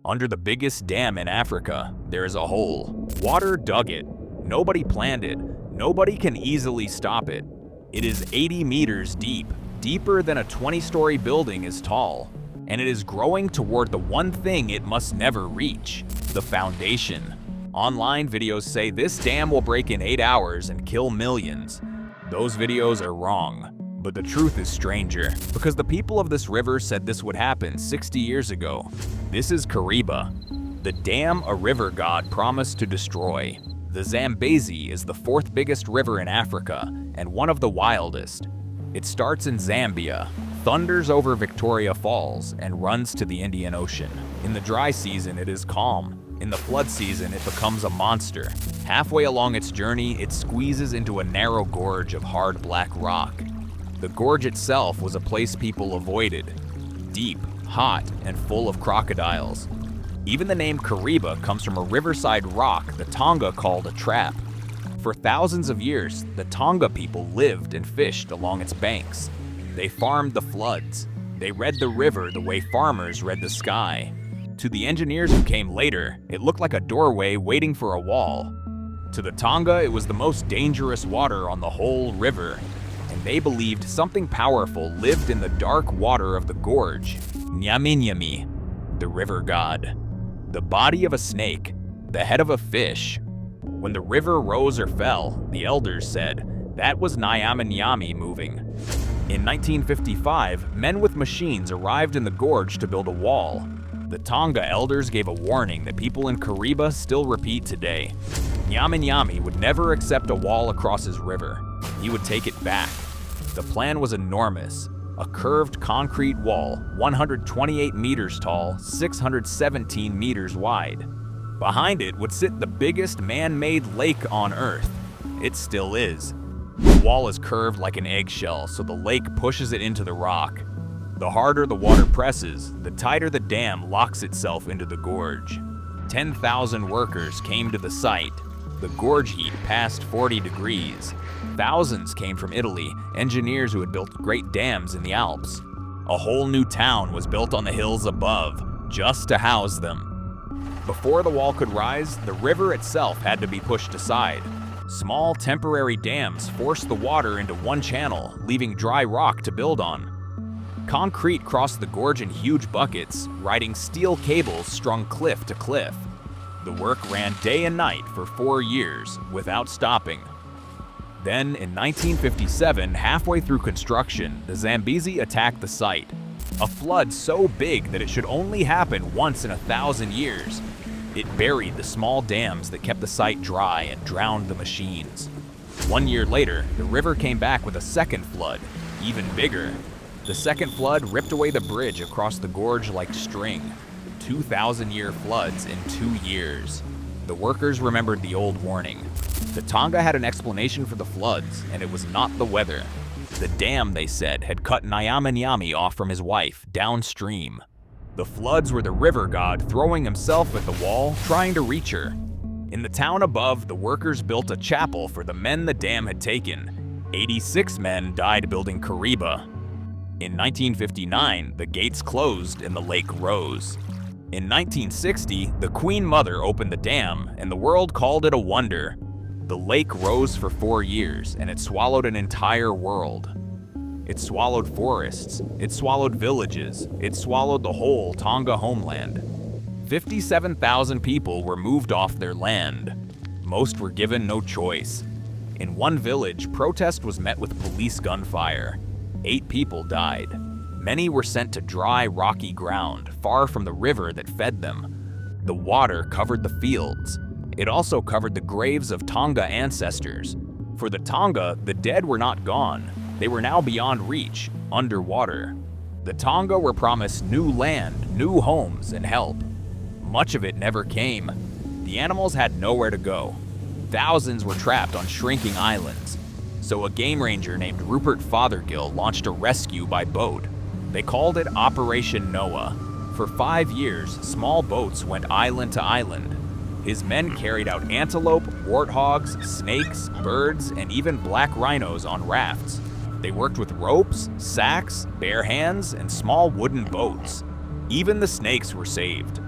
Under the biggest dam in Africa, there is a hole. Water dug it. Nobody planned it. Nobody can easily stop it. It is 80 meters deep, deeper than a 20-story building is tall. And it is growing toward the one thing it must never reach, the foundation. Online videos say this dam will break in 8 hours and kill millions. Those videos are wrong. But the truth is stranger, because the people of this river said this would happen 60 years ago. This is Kariba, the dam a river god promised to destroy. The Zambezi is the 4th biggest river in Africa, and one of the wildest. It starts in Zambia, thunders over Victoria Falls, and runs to the Indian Ocean. In the dry season, it is calm. In the flood season, it becomes a monster. Halfway along its journey, it squeezes into a narrow gorge of hard black rock. The gorge itself was a place people avoided. Deep, hot, and full of crocodiles. Even the name Kariba comes from a riverside rock the Tonga called a trap. For thousands of years, the Tonga people lived and fished along its banks. They farmed the floods. They read the river the way farmers read the sky. To the engineers who came later, it looked like a doorway waiting for a wall. To the Tonga, it was the most dangerous water on the whole river. And they believed something powerful lived in the dark water of the gorge. Nyaminyami, the river god. The body of a snake, the head of a fish. When the river rose or fell, the elders said, that was Nyaminyami moving. In 1955, men with machines arrived in the gorge to build a wall. The Tonga elders gave a warning that people in Kariba still repeat today. Nyaminyami would never accept a wall across his river. He would take it back. The plan was enormous. A curved concrete wall, 128 meters tall, 617 meters wide. Behind it would sit the biggest man-made lake on Earth. It still is. The wall is curved like an eggshell, so the lake pushes it into the rock. The harder the water presses, the tighter the dam locks itself into the gorge. 10,000 workers came to the site. The gorge heat passed 40 degrees. Thousands came from Italy, engineers who had built great dams in the Alps. A whole new town was built on the hills above, just to house them. Before the wall could rise, the river itself had to be pushed aside. Small temporary dams forced the water into one channel, leaving dry rock to build on. Concrete crossed the gorge in huge buckets, riding steel cables strung cliff to cliff. The work ran day and night for 4 years, without stopping. Then, in 1957, halfway through construction, the Zambezi attacked the site. A flood so big that it should only happen once in 1,000 years. It buried the small dams that kept the site dry and drowned the machines. 1 year later, the river came back with a second flood, even bigger. The second flood ripped away the bridge across the gorge like string. 2,000-year floods in 2 years. The workers remembered the old warning. The Tonga had an explanation for the floods, and it was not the weather. The dam, they said, had cut Nyaminyami off from his wife, downstream. The floods were the river god throwing himself at the wall, trying to reach her. In the town above, the workers built a chapel for the men the dam had taken. 86 men died building Kariba. In 1959, the gates closed and the lake rose. In 1960, the Queen Mother opened the dam, and the world called it a wonder. The lake rose for 4 years, and it swallowed an entire world. It swallowed forests, it swallowed villages, it swallowed the whole Tonga homeland. 57,000 people were moved off their land. Most were given no choice. In one village, protest was met with police gunfire. 8 people died. Many were sent to dry, rocky ground, far from the river that fed them. The water covered the fields. It also covered the graves of Tonga ancestors. For the Tonga, the dead were not gone. They were now beyond reach, underwater. The Tonga were promised new land, new homes, and help. Much of it never came. The animals had nowhere to go. Thousands were trapped on shrinking islands. So a game ranger named Rupert Fothergill launched a rescue by boat. They called it Operation Noah. For 5 years, small boats went island to island. His men carried out antelope, warthogs, snakes, birds, and even black rhinos on rafts. They worked with ropes, sacks, bare hands, and small wooden boats. Even the snakes were saved.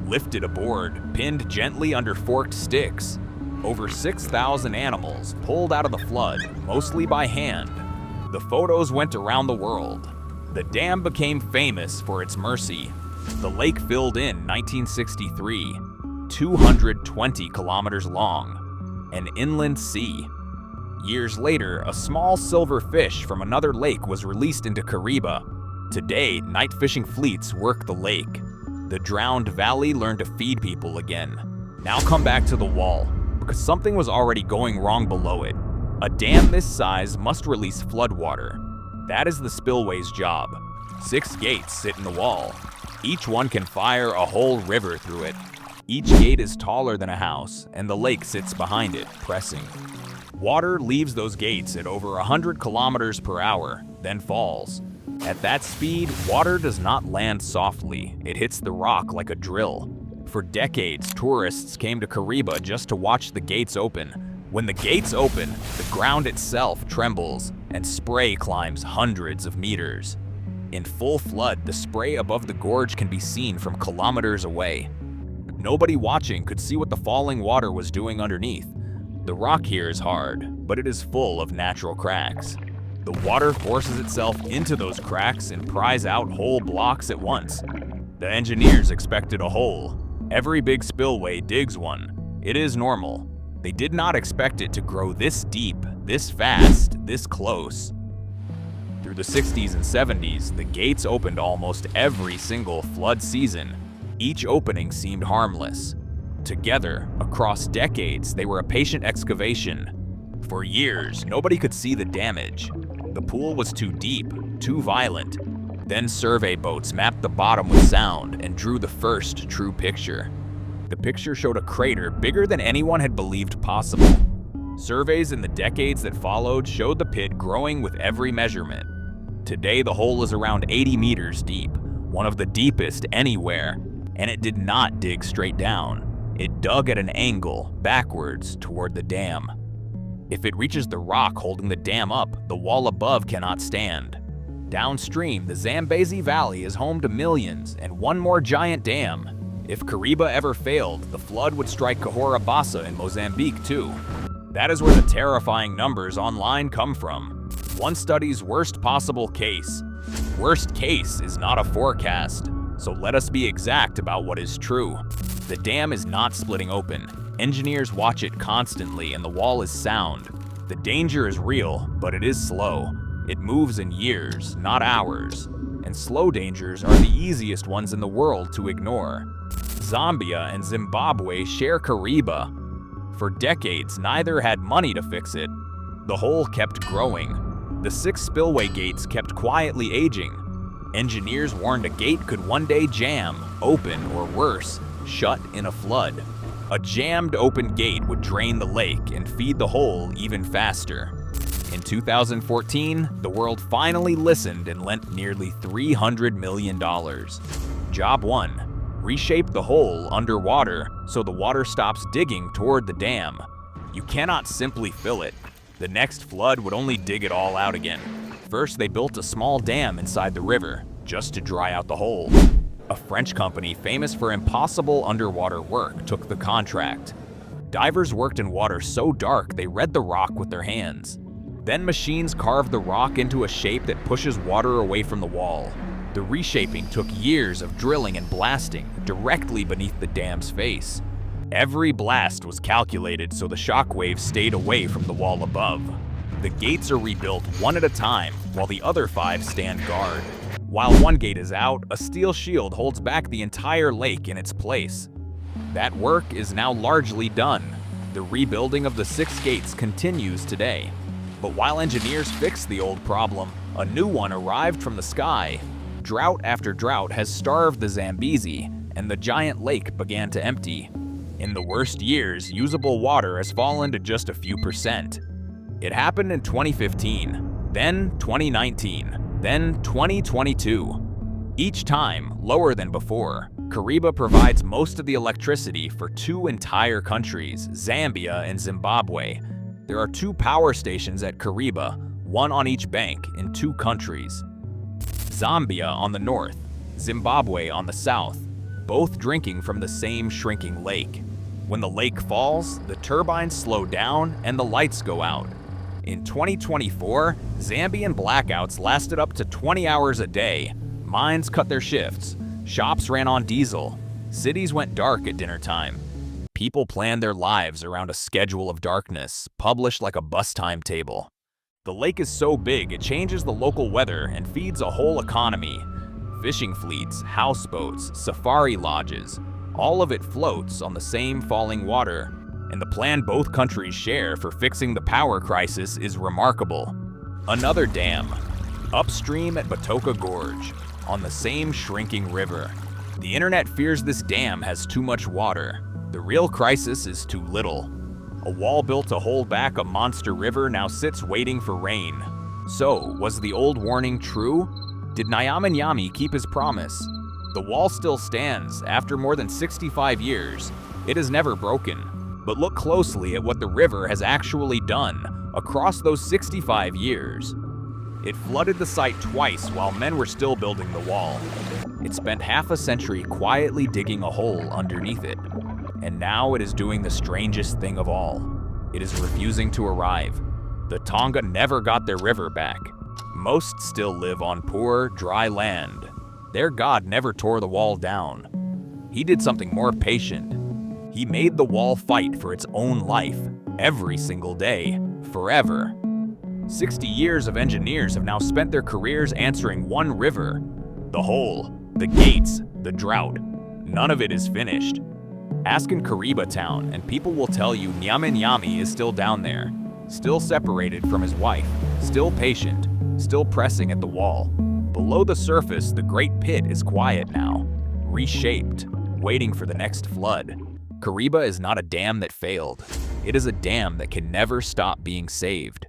lifted aboard, pinned gently under forked sticks. Over 6,000 animals pulled out of the flood, mostly by hand. The photos went around the world. The dam became famous for its mercy. The lake filled in 1963, 220 kilometers long, an inland sea. Years later, a small silver fish from another lake was released into Kariba. Today, night fishing fleets work the lake. The drowned valley learned to feed people again. Now come back to the wall, because something was already going wrong below it. A dam this size must release floodwater. That is the spillway's job. 6 gates sit in the wall. Each one can fire a whole river through it. Each gate is taller than a house, and the lake sits behind it, pressing. Water leaves those gates at over 100 kilometers per hour, then falls. At that speed, water does not land softly. It hits the rock like a drill. For decades, tourists came to Kariba just to watch the gates open. When the gates open, the ground itself trembles, and spray climbs hundreds of meters. In full flood, the spray above the gorge can be seen from kilometers away. Nobody watching could see what the falling water was doing underneath. The rock here is hard, but it is full of natural cracks. The water forces itself into those cracks and pries out whole blocks at once. The engineers expected a hole. Every big spillway digs one. It is normal. They did not expect it to grow this deep, this fast, this close. Through the 60s and 70s, the gates opened almost every single flood season. Each opening seemed harmless. Together, across decades, they were a patient excavation. For years, nobody could see the damage. The pool was too deep, too violent. Then survey boats mapped the bottom with sound and drew the first true picture. The picture showed a crater bigger than anyone had believed possible. Surveys in the decades that followed showed the pit growing with every measurement. Today, the hole is around 80 meters deep, one of the deepest anywhere, and it did not dig straight down. It dug at an angle, backwards, toward the dam. If it reaches the rock holding the dam up, the wall above cannot stand. Downstream, the Zambezi Valley is home to millions and one more giant dam. If Kariba ever failed, the flood would strike Cahora in Mozambique too. That is where the terrifying numbers online come from. One study's worst possible case. Worst case is not a forecast, so let us be exact about what is true. The dam is not splitting open. Engineers watch it constantly and the wall is sound. The danger is real, but it is slow. It moves in years, not hours. And slow dangers are the easiest ones in the world to ignore. Zambia and Zimbabwe share Kariba. For decades, neither had money to fix it. The hole kept growing. The 6 spillway gates kept quietly aging. Engineers warned a gate could one day jam, open, or worse, shut in a flood. A jammed open gate would drain the lake and feed the hole even faster. In 2014, the world finally listened and lent nearly $300 million. Job 1. Reshape the hole underwater so the water stops digging toward the dam. You cannot simply fill it. The next flood would only dig it all out again. First, they built a small dam inside the river, just to dry out the hole. A French company famous for impossible underwater work took the contract. Divers worked in water so dark they read the rock with their hands. Then machines carved the rock into a shape that pushes water away from the wall. The reshaping took years of drilling and blasting directly beneath the dam's face. Every blast was calculated so the shock waves stayed away from the wall above. The gates are rebuilt one at a time while the other 5 stand guard. While one gate is out, a steel shield holds back the entire lake in its place. That work is now largely done. The rebuilding of the 6 gates continues today. But while engineers fix the old problem, a new one arrived from the sky. Drought after drought has starved the Zambezi, and the giant lake began to empty. In the worst years, usable water has fallen to just a few percent. It happened in 2015, then 2019, then 2022. Each time, lower than before. Kariba provides most of the electricity for 2 entire countries, Zambia and Zimbabwe. There are 2 power stations at Kariba, one on each bank in 2 countries. Zambia on the north, Zimbabwe on the south. both drinking from the same shrinking lake. When the lake falls, the turbines slow down and the lights go out. In 2024, Zambian blackouts lasted up to 20 hours a day. Mines cut their shifts, shops ran on diesel, cities went dark at dinner time. People planned their lives around a schedule of darkness, published like a bus timetable. The lake is so big it changes the local weather and feeds a whole economy. Fishing fleets, houseboats, safari lodges, all of it floats on the same falling water. And the plan both countries share for fixing the power crisis is remarkable. Another dam, upstream at Batoka Gorge, on the same shrinking river. The internet fears this dam has too much water. The real crisis is too little. A wall built to hold back a monster river now sits waiting for rain. So, was the old warning true? Did Nyaminyami keep his promise? The wall still stands after more than 65 years. It is never broken. But look closely at what the river has actually done across those 65 years. It flooded the site twice while men were still building the wall. It spent half a century quietly digging a hole underneath it. And now it is doing the strangest thing of all. It is refusing to arrive. The Tonga never got their river back. Most still live on poor, dry land. Their god never tore the wall down. He did something more patient. He made the wall fight for its own life, every single day, forever. 60 years of engineers have now spent their careers answering one river. The hole, the gates, the drought. None of it is finished. Ask in Kariba town and people will tell you Nyaminyami is still down there, still separated from his wife, still patient, still pressing at the wall. Below the surface, the great pit is quiet now, reshaped, waiting for the next flood. Kariba is not a dam that failed. It is a dam that can never stop being saved.